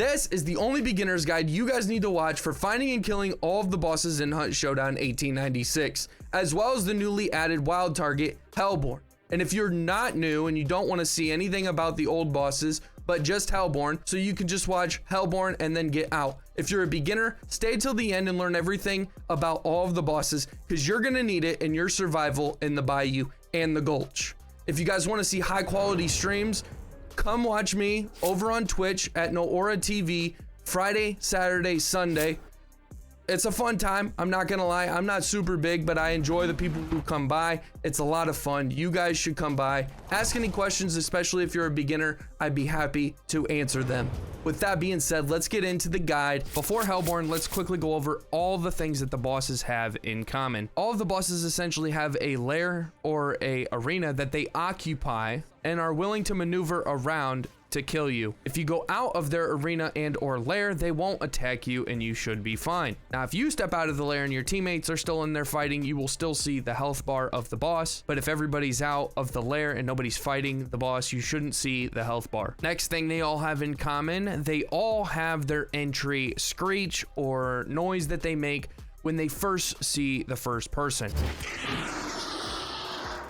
This is the only beginner's guide you guys need to watch for finding and killing all of the bosses in Hunt Showdown 1896, as well as the newly added wild target, HELLBORNE. And if you're not new and you don't want to see anything about the old bosses, but just HELLBORNE, so you can just watch HELLBORNE and then get out. If you're a beginner, stay till the end and learn everything about all of the bosses, because you're going to need it in your survival in the Bayou and the Gulch. If you guys want to see high quality streams, come watch me over on Twitch at NOAURAtv Friday, Saturday, Sunday. It's a fun time. I'm not gonna lie. I'm not super big, but I enjoy the people who come by. It's a lot of fun. You guys should come by. Ask any questions, especially if you're a beginner. I'd be happy to answer them. With that being said, let's get into the guide. Before HELLBORNE, let's quickly go over all the things that the bosses have in common. All of the bosses essentially have a lair or a arena that they occupy and are willing to maneuver around to kill you. If you go out of their arena and or lair, they won't attack you and you should be fine. Now, if you step out of the lair and your teammates are still in there fighting, you will still see the health bar of the boss. But if everybody's out of the lair and nobody's fighting the boss, you shouldn't see the health bar. Next thing they all have in common, they all have their entry screech or noise that they make when they first see the first person.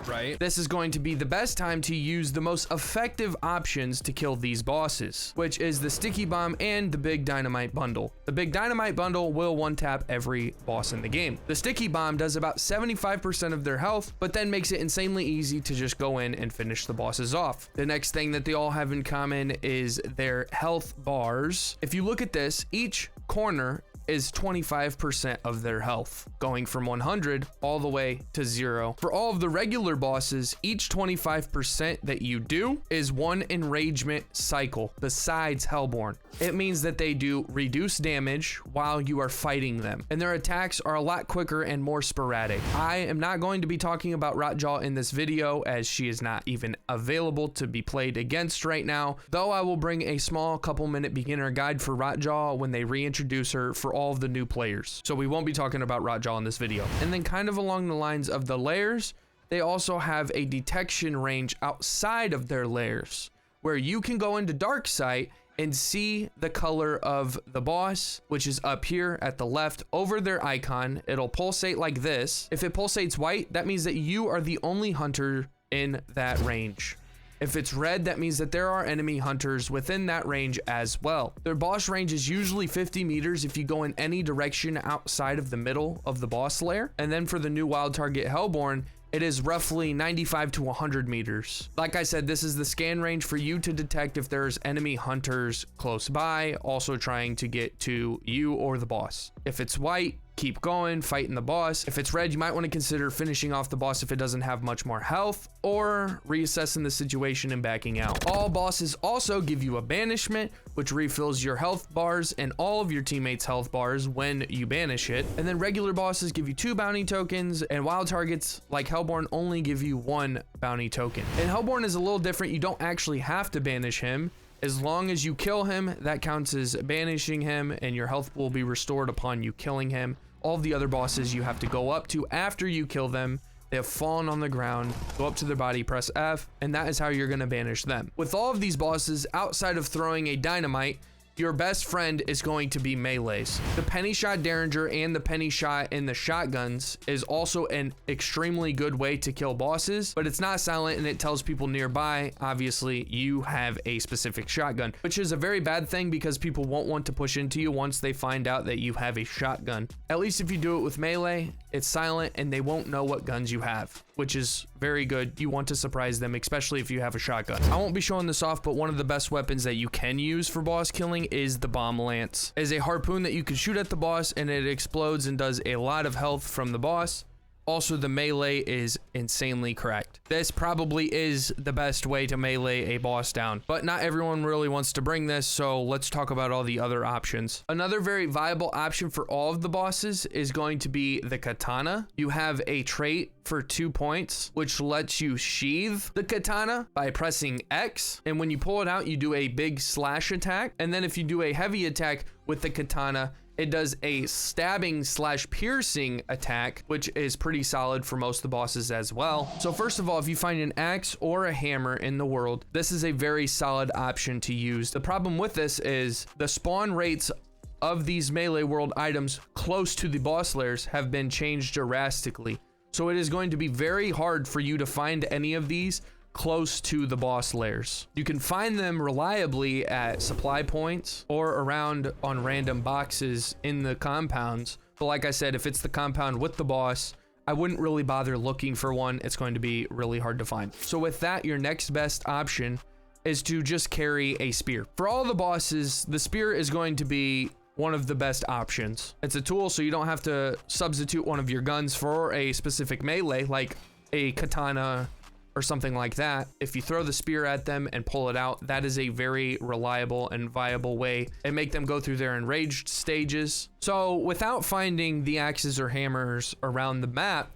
Right? This is going to be the best time to use the most effective options to kill these bosses, which is the sticky bomb and the big dynamite bundle. The big dynamite bundle will one tap every boss in the game. The sticky bomb does about 75% of their health, but then makes it insanely easy to just go in and finish the bosses off. The next thing that they all have in common is their health bars. If you look at this, each corner is 25% of their health, going from 100 all the way to 0. For all of the regular bosses, each 25% that you do is one enragement cycle besides HELLBORNE. It means that they do reduced damage while you are fighting them, and their attacks are a lot quicker and more sporadic. I am not going to be talking about Rotjaw in this video, as she is not even available to be played against right now, though I will bring a small couple-minute beginner guide for Rotjaw when they reintroduce her for all of the new players. So we won't be talking about Rotjaw in this video. And then kind of along the lines of the layers, they also have a detection range outside of their layers, where you can go into dark sight and see the color of the boss, which is up here at the left over their icon. It'll pulsate like this. If it pulsates white, that means that you are the only hunter in that range. If it's red, that means that there are enemy hunters within that range as well. Their boss range is usually 50 meters if you go in any direction outside of the middle of the boss lair. And then for the new wild target HELLBORNE, it is roughly 95 to 100 meters. Like I said, this is the scan range for you to detect if there's enemy hunters close by, also trying to get to you or the boss. If it's white, keep going, fighting the boss. If it's red, you might want to consider finishing off the boss if it doesn't have much more health, or reassessing the situation and backing out. All bosses also give you a banishment, which refills your health bars and all of your teammates' health bars when you banish it. And then regular bosses give you 2 bounty tokens, and wild targets like HELLBORNE only give you 1 bounty token. And HELLBORNE is a little different. You don't actually have to banish him. As long as you kill him, that counts as banishing him, and your health will be restored upon you killing him. All of the other bosses you have to go up to after you kill them. They have fallen on the ground, go up to their body, press F, and that is how you're gonna banish them. With all of these bosses, outside of throwing a dynamite, your best friend is going to be melees. The penny shot derringer and the penny shot in the shotguns is also an extremely good way to kill bosses, but it's not silent and it tells people nearby, obviously, you have a specific shotgun, which is a very bad thing because people won't want to push into you once they find out that you have a shotgun. At least if you do it with melee, it's silent and they won't know what guns you have, which is very good. You want to surprise them, especially if you have a shotgun. I won't be showing this off, but one of the best weapons that you can use for boss killing is the bomb lance. It is a harpoon that you can shoot at the boss and it explodes and does a lot of health from the boss. Also, the melee is insanely cracked. This probably is the best way to melee a boss down, but not everyone really wants to bring this, so let's talk about all the other options. Another very viable option for all of the bosses is going to be the katana. You have a trait for 2 points, which lets you sheathe the katana by pressing X, and when you pull it out, you do a big slash attack, and then if you do a heavy attack with the katana, It does a stabbing / piercing attack, which is pretty solid for most of the bosses as well. So first of all, if you find an axe or a hammer in the world, this is a very solid option to use. The problem with this is the spawn rates of these melee world items close to the boss lairs have been changed drastically. So it is going to be very hard for you to find any of these close to the boss lairs. You can find them reliably at supply points or around on random boxes in the compounds. But like I said, if it's the compound with the boss, I wouldn't really bother looking for one. It's going to be really hard to find. So with that, your next best option is to just carry a spear. For all the bosses, the spear is going to be one of the best options. It's a tool, so you don't have to substitute one of your guns for a specific melee, like a katana or something like that. If you throw the spear at them and pull it out, that is a very reliable and viable way and make them go through their enraged stages. So without finding the axes or hammers around the map,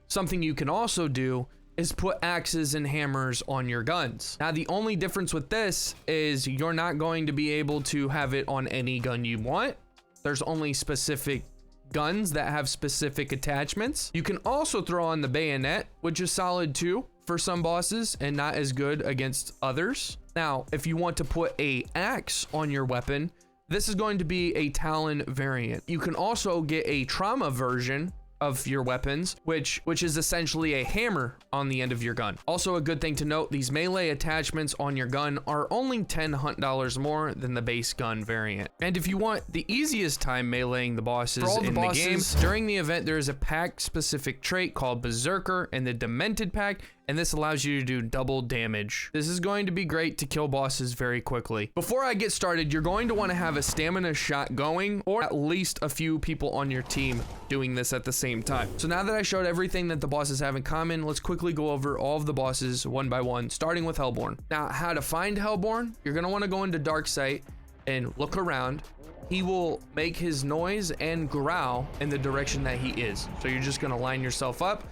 something you can also do is put axes and hammers on your guns. Now, the only difference with this is you're not going to be able to have it on any gun you want. There's only specific guns that have specific attachments. You can also throw on the bayonet, which is solid too for some bosses and not as good against others. Now, if you want to put a axe on your weapon, this is going to be a Talon variant. You can also get a trauma version of your weapons, which is essentially a hammer on the end of your gun. Also, a good thing to note, these melee attachments on your gun are only 10 hunt dollars more than the base gun variant. And if you want the easiest time meleeing the bosses in the game, during the event there is a pack specific trait called Berserker in the Demented pack, and this allows you to do double damage. This is going to be great to kill bosses very quickly. Before I get started, you're going to want to have a stamina shot going, or at least a few people on your team doing this at the same time. So now that I showed everything that the bosses have in common, let's quickly go over all of the bosses one by one, starting with HELLBORNE. Now, how to find HELLBORNE, you're gonna want to go into Darksight and look around. He will make his noise and growl in the direction that he is. So you're just gonna line yourself up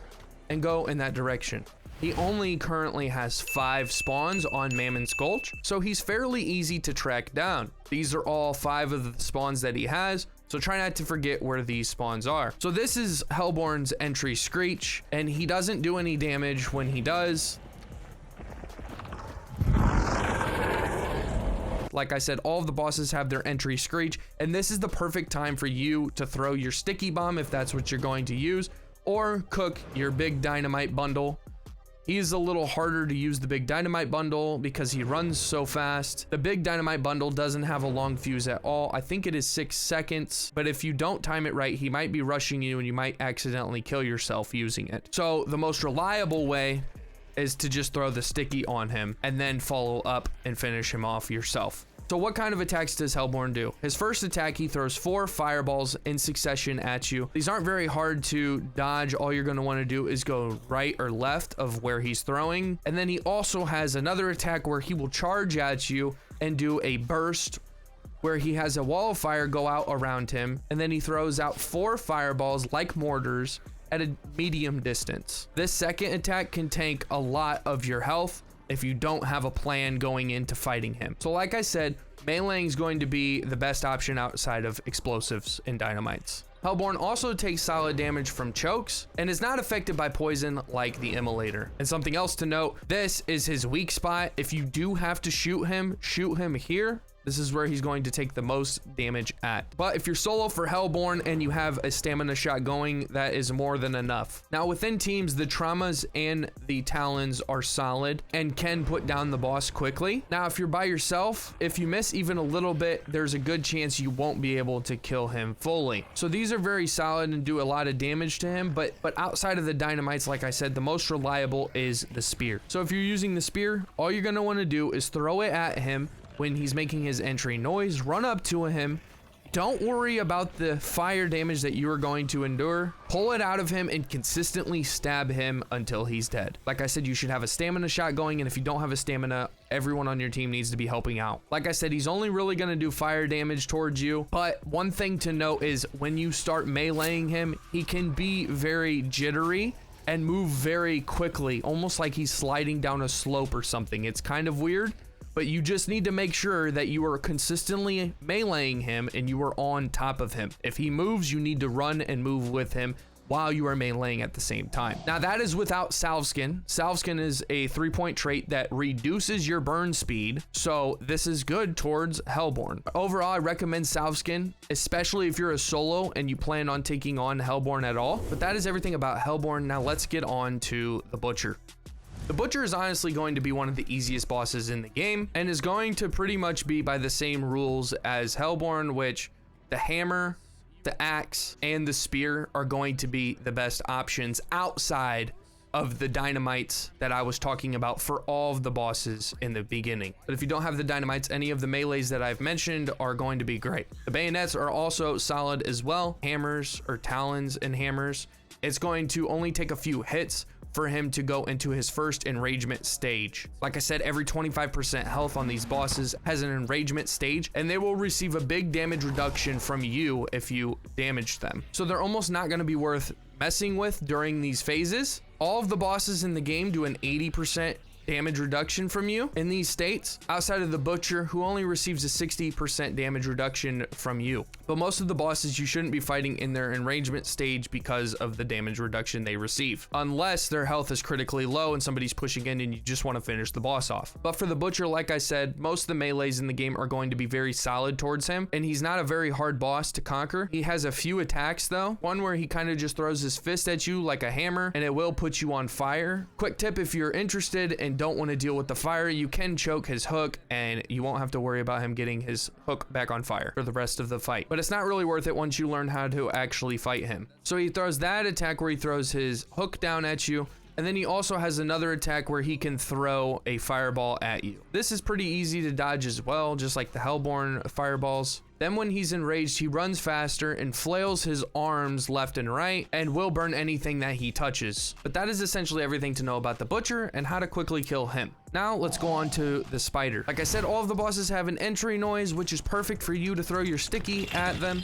and go in that direction. He only currently has 5 spawns on Mammon's Gulch, so he's fairly easy to track down. These are all 5 of the spawns that he has, so try not to forget where these spawns are. So this is HELLBORNE's entry screech, and he doesn't do any damage when he does. Like I said, all of the bosses have their entry screech, and this is the perfect time for you to throw your sticky bomb if that's what you're going to use, or cook your big dynamite bundle. He's a little harder to use the big dynamite bundle because he runs so fast. The big dynamite bundle doesn't have a long fuse at all. I think it is 6 seconds, but if you don't time it right, he might be rushing you and you might accidentally kill yourself using it. So the most reliable way is to just throw the sticky on him and then follow up and finish him off yourself. So what kind of attacks does HELLBORNE do? His first attack, he throws 4 fireballs in succession at you. These aren't very hard to dodge. All you're going to want to do is go right or left of where he's throwing. And then he also has another attack where he will charge at you and do a burst where he has a wall of fire go out around him. And then he throws out 4 fireballs like mortars at a medium distance. This second attack can tank a lot of your health if you don't have a plan going into fighting him. So like I said, meleeing is going to be the best option outside of explosives and dynamites. HELLBORNE also takes solid damage from chokes and is not affected by poison like the Immolator. And something else to note, this is his weak spot. If you do have to shoot him here. This is where he's going to take the most damage at. But if you're solo for HELLBORNE and you have a stamina shot going, that is more than enough. Now within teams, the traumas and the talons are solid and can put down the boss quickly. Now if you're by yourself, if you miss even a little bit, there's a good chance you won't be able to kill him fully. So these are very solid and do a lot of damage to him, but outside of the dynamites, like I said, the most reliable is the spear. So if you're using the spear, all you're gonna wanna do is throw it at him when he's making his entry noise, run up to him. Don't worry about the fire damage that you are going to endure. Pull it out of him and consistently stab him until he's dead. Like I said, you should have a stamina shot going, and if you don't have a stamina, everyone on your team needs to be helping out. Like I said, he's only really gonna do fire damage towards you, but one thing to note is when you start meleeing him, he can be very jittery and move very quickly, almost like he's sliding down a slope or something. It's kind of weird, but you just need to make sure that you are consistently meleeing him and you are on top of him. If he moves, you need to run and move with him while you are meleeing at the same time. Now that is without Salve Skin. Salve Skin is a 3-point trait that reduces your burn speed, so this is good towards Hellborne. Overall, I recommend Salve Skin, especially if you're a solo and you plan on taking on Hellborne at all. But that is everything about Hellborne. Now let's get on to the Butcher. The Butcher is honestly going to be one of the easiest bosses in the game and is going to pretty much be by the same rules as Hellborne, which the hammer, the axe, and the spear are going to be the best options outside of the dynamites that I was talking about for all of the bosses in the beginning. But if you don't have the dynamites, any of the melees that I've mentioned are going to be great. The bayonets are also solid as well. Hammers or talons and hammers, it's going to only take a few hits for him to go into his first enragement stage. Like I said, every 25% health on these bosses has an enragement stage, and they will receive a big damage reduction from you if you damage them. So they're almost not gonna be worth messing with during these phases. All of the bosses in the game do an 80% damage reduction from you in these states, outside of the Butcher, who only receives a 60% damage reduction from you. But most of the bosses you shouldn't be fighting in their enragement stage because of the damage reduction they receive, unless their health is critically low and somebody's pushing in and you just want to finish the boss off. But for the Butcher, like I said, most of the melees in the game are going to be very solid towards him, and he's not a very hard boss to conquer. He has a few attacks though, one where he kind of just throws his fist at you like a hammer and it will put you on fire. Quick tip, if you're interested and don't want to deal with the fire, you can choke his hook and you won't have to worry about him getting his hook back on fire for the rest of the fight. But it's not really worth it once you learn how to actually fight him. So he throws that attack where he throws his hook down at you, and then he also has another attack where he can throw a fireball at you. This is pretty easy to dodge as well, just like the Hellborne fireballs. Then when he's enraged, he runs faster and flails his arms left and right and will burn anything that he touches. But that is essentially everything to know about the Butcher and how to quickly kill him. Now let's go on to the Spider. Like I said, all of the bosses have an entry noise, which is perfect for you to throw your sticky at them.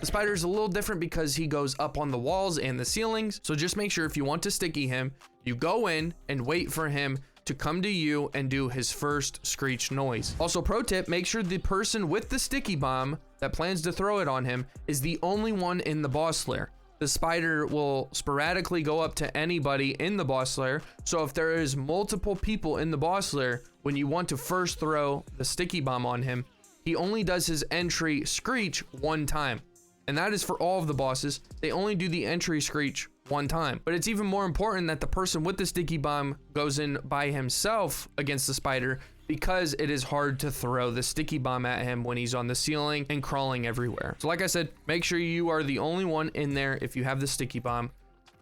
The Spider is a little different because he goes up on the walls and the ceilings, so just make sure if you want to sticky him, you go in and wait for him to come to you and do his first screech noise. Also, pro tip, make sure the person with the sticky bomb that plans to throw it on him is the only one in the boss lair. The Spider will sporadically go up to anybody in the boss lair, so if there is multiple people in the boss lair, when you want to first throw the sticky bomb on him, he only does his entry screech one time. And that is for all of the bosses. They only do the entry screech one time. But it's even more important that the person with the sticky bomb goes in by himself against the Spider, because it is hard to throw the sticky bomb at him when he's on the ceiling and crawling everywhere. So like I said, make sure you are the only one in there if you have the sticky bomb.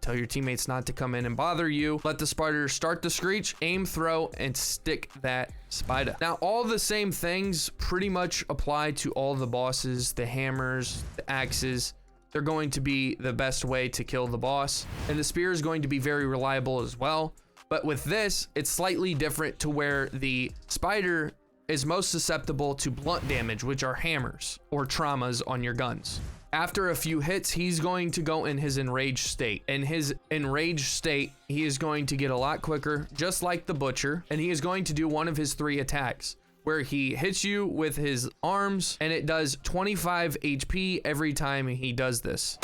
Tell your teammates not to come in and bother you. Let the Spider start the screech, aim, throw, and stick that Spider. Now, all the same things pretty much apply to all the bosses, the hammers, the axes. They're going to be the best way to kill the boss. And the spear is going to be very reliable as well. But with this, it's slightly different to where the Spider is most susceptible to blunt damage, which are hammers or traumas on your guns. After a few hits, he's going to go in his enraged state. In his enraged state, he is going to get a lot quicker, just like the Butcher, and he is going to do one of his 3 attacks, where he hits you with his arms, and it does 25 HP every time he does this.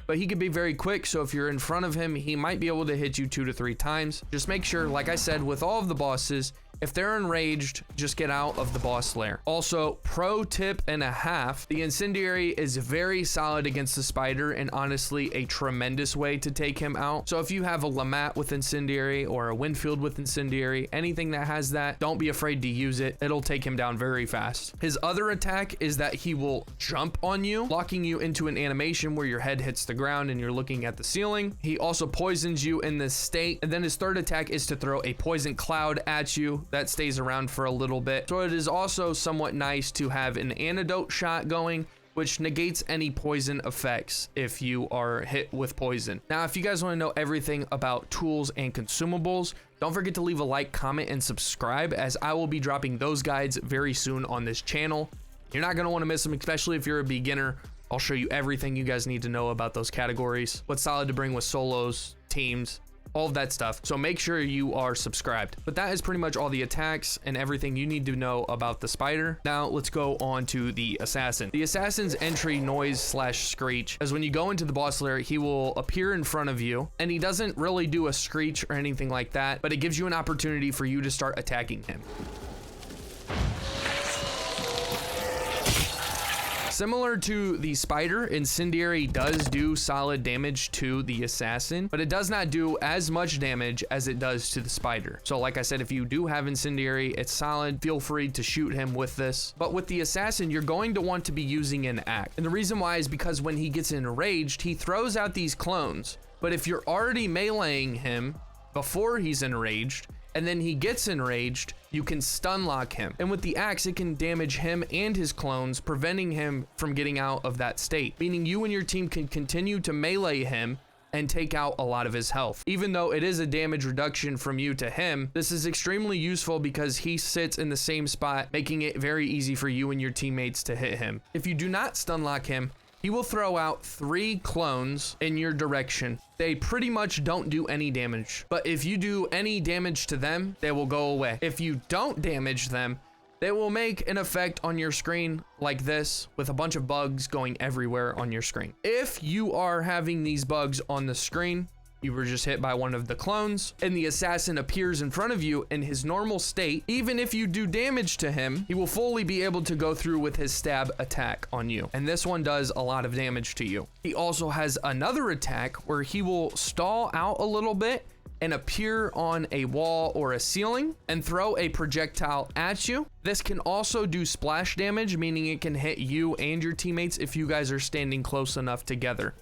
But he can be very quick, so if you're in front of him, he might be able to hit you 2 to 3 times. Just make sure, like I said, with all of the bosses, if they're enraged, just get out of the boss lair. Also, pro tip and a half, the incendiary is very solid against the Spider and honestly a tremendous way to take him out. So if you have a Lamette with incendiary or a Winfield with incendiary, anything that has that, don't be afraid to use it. It'll take him down very fast. His other attack is that he will jump on you, locking you into an animation where your head hits the ground and you're looking at the ceiling. He also poisons you in this state. And then his third attack is to throw a poison cloud at you. That stays around for a little bit. So it is also somewhat nice to have an antidote shot going which negates any poison effects if you are hit with poison. Now, if you guys want to know everything about tools and consumables, don't forget to leave a like, comment, and subscribe, as I will be dropping those guides very soon on this channel. You're not going to want to miss them, especially if you're a beginner. I'll show you everything you guys need to know about those categories, what's solid to bring with solos, teams, all of that stuff. So make sure you are subscribed. But that is pretty much all the attacks and everything you need to know about the spider. Now let's go on to the assassin. The assassin's entry noise slash screech, as when you go into the boss lair, he will appear in front of you, and he doesn't really do a screech or anything like that, but it gives you an opportunity for you to start attacking him. Similar to the spider, incendiary does do solid damage to the assassin, but it does not do as much damage as it does to the spider. So like I said, if you do have incendiary, it's solid. Feel free to shoot him with this. But with the assassin, you're going to want to be using an axe. And the reason why is because when he gets enraged, he throws out these clones. But if you're already meleeing him before he's enraged, and then he gets enraged, you can stun lock him. And with the axe, it can damage him and his clones, preventing him from getting out of that state, meaning you and your team can continue to melee him and take out a lot of his health. Even though it is a damage reduction from you to him, this is extremely useful because he sits in the same spot, making it very easy for you and your teammates to hit him. If you do not stun lock him, he will throw out 3 clones in your direction. They pretty much don't do any damage, but if you do any damage to them, they will go away. If you don't damage them, they will make an effect on your screen like this, with a bunch of bugs going everywhere on your screen. If you are having these bugs on the screen, you were just hit by one of the clones, and the assassin appears in front of you in his normal state, even if you do damage to him, he will fully be able to go through with his stab attack on you. And this one does a lot of damage to you. He also has another attack where he will stall out a little bit and appear on a wall or a ceiling and throw a projectile at you. This can also do splash damage, meaning it can hit you and your teammates if you guys are standing close enough together.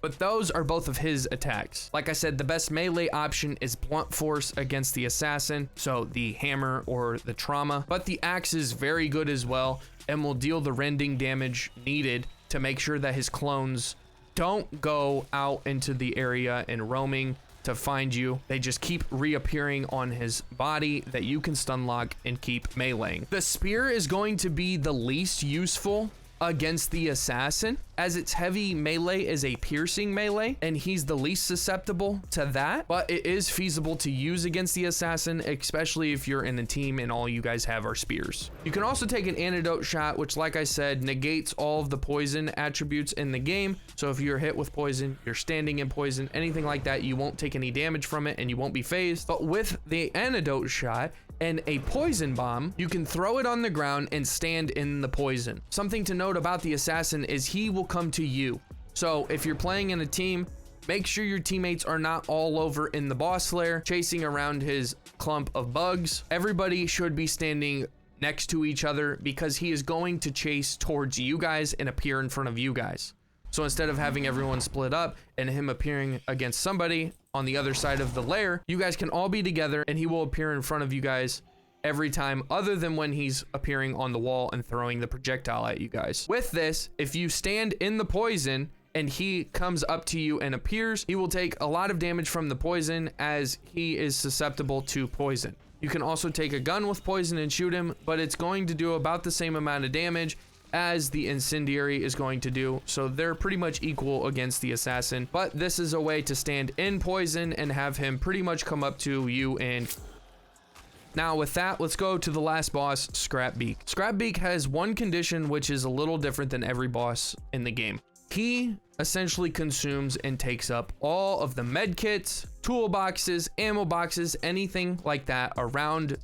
But those are both of his attacks. Like I said, the best melee option is blunt force against the assassin, so the hammer or the trauma. But the axe is very good as well and will deal the rending damage needed to make sure that his clones don't go out into the area and roaming to find you. They just keep reappearing on his body that you can stun lock and keep meleeing. The spear is going to be the least useful against the assassin, as its heavy melee is a piercing melee, and he's the least susceptible to that, but it is feasible to use against the assassin, especially if you're in a team and all you guys have are spears. You can also take an antidote shot, which, like I said, negates all of the poison attributes in the game. So if you're hit with poison, you're standing in poison, anything like that, you won't take any damage from it and you won't be phased. But with the antidote shot and a poison bomb, you can throw it on the ground and stand in the poison. Something to note about the assassin is he will come to you. So if you're playing in a team, make sure your teammates are not all over in the boss lair chasing around his clump of bugs. Everybody should be standing next to each other, because he is going to chase towards you guys and appear in front of you guys. So instead of having everyone split up and him appearing against somebody on the other side of the lair, you guys can all be together and he will appear in front of you guys every time, other than when he's appearing on the wall and throwing the projectile at you guys. With this, if you stand in the poison and he comes up to you and appears, he will take a lot of damage from the poison, as he is susceptible to poison. You can also take a gun with poison and shoot him, but it's going to do about the same amount of damage as the incendiary is going to do, so they're pretty much equal against the assassin. But this is a way to stand in poison and have him pretty much come up to you. And now with that, let's go to the last boss, SCRAPBEAK. SCRAPBEAK has one condition which is a little different than every boss in the game. He essentially consumes and takes up all of the med kits, toolboxes, ammo boxes, anything like that around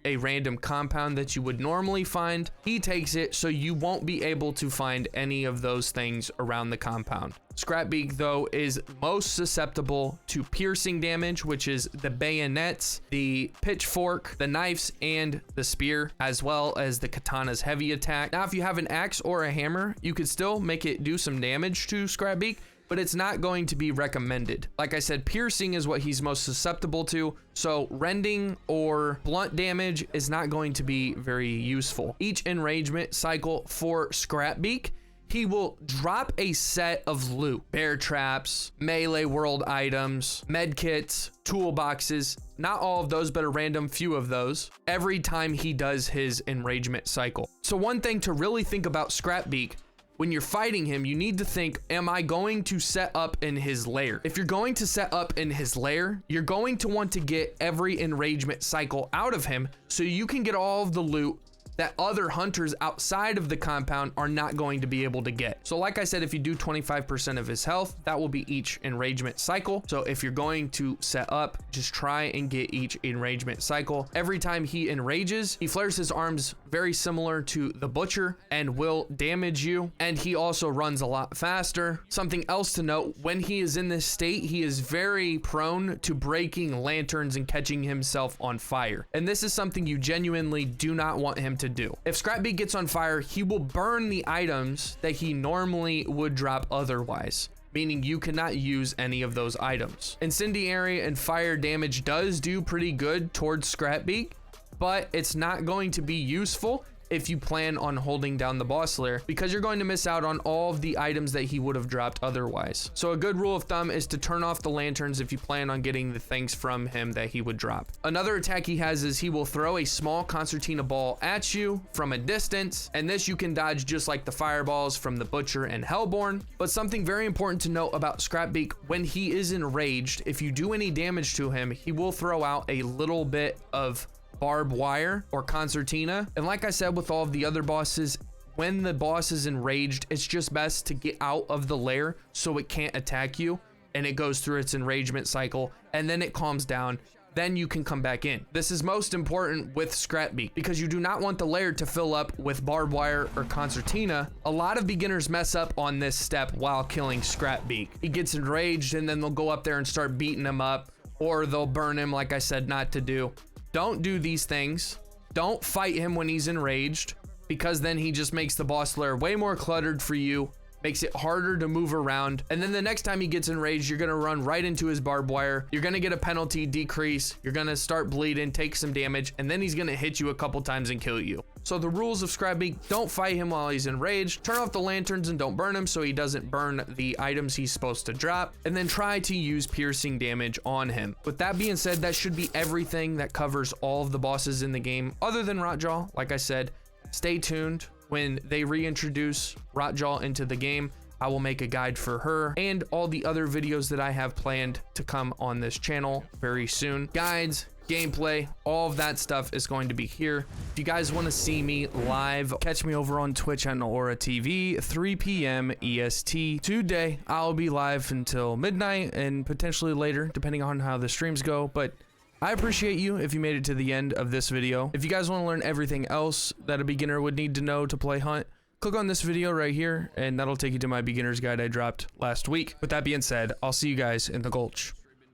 a random compound that you would normally find. He takes it, so you won't be able to find any of those things around the compound. SCRAPBEAK, though, is most susceptible to piercing damage, which is the bayonets, the pitchfork, the knives, and the spear, as well as the katana's heavy attack. Now, if you have an axe or a hammer, you could still make it do some damage to SCRAPBEAK, but it's not going to be recommended. Like I said, piercing is what he's most susceptible to, so rending or blunt damage is not going to be very useful. Each enragement cycle for SCRAPBEAK, he will drop a set of loot, bear traps, melee world items, med kits, toolboxes, not all of those, but a random few of those every time he does his enragement cycle. So one thing to really think about SCRAPBEAK, when you're fighting him, you need to think, am I going to set up in his lair? If you're going to set up in his lair, you're going to want to get every enragement cycle out of him so you can get all of the loot that other hunters outside of the compound are not going to be able to get. So like I said, if you do 25% of his health, that will be each enragement cycle. So if you're going to set up, just try and get each enragement cycle. Every time he enrages, he flares his arms very similar to the Butcher and will damage you. And he also runs a lot faster. Something else to note, when he is in this state, he is very prone to breaking lanterns and catching himself on fire. And this is something you genuinely do not want him to do. If SCRAPBEAK gets on fire, he will burn the items that he normally would drop otherwise, meaning you cannot use any of those items. Incendiary and fire damage does do pretty good towards SCRAPBEAK, but it's not going to be useful if you plan on holding down the boss lair, because you're going to miss out on all of the items that he would have dropped otherwise. So a good rule of thumb is to turn off the lanterns if you plan on getting the things from him that he would drop. Another attack he has is he will throw a small concertina ball at you from a distance, and this you can dodge just like the fireballs from the Butcher and HELLBORNE. But something very important to note about SCRAPBEAK, when he is enraged, if you do any damage to him, he will throw out a little bit of barbed wire or concertina. And like I said with all of the other bosses, when the boss is enraged, it's just best to get out of the lair so it can't attack you and it goes through its enragement cycle and then it calms down. Then you can come back in. This is most important with SCRAPBEAK because you do not want the lair to fill up with barbed wire or concertina. A lot of beginners mess up on this step while killing SCRAPBEAK. He gets enraged and then they'll go up there and start beating him up, or they'll burn him like I said not to do. Don't do these things. Don't fight him when he's enraged, because then he just makes the boss lair way more cluttered for you, makes it harder to move around. And then the next time he gets enraged, you're gonna run right into his barbed wire. You're gonna get a penalty decrease. You're gonna start bleeding, take some damage, and then he's gonna hit you a couple times and kill you. So the rules of SCRAPBEAK: don't fight him while he's enraged, turn off the lanterns and don't burn him so he doesn't burn the items he's supposed to drop, and then try to use piercing damage on him. With that being said, that should be everything that covers all of the bosses in the game other than Rotjaw. Like I said, stay tuned. When they reintroduce Rotjaw into the game, I will make a guide for her and all the other videos that I have planned to come on this channel very soon. Guides, gameplay, all of that stuff is going to be here. If you guys want to see me live, catch me over on Twitch at NOAURAtv, 3 p.m. EST. Today, I'll be live until midnight and potentially later, depending on how the streams go, but I appreciate you if you made it to the end of this video. If you guys want to learn everything else that a beginner would need to know to play Hunt, click on this video right here, and that'll take you to my beginner's guide I dropped last week. With that being said, I'll see you guys in the Gulch.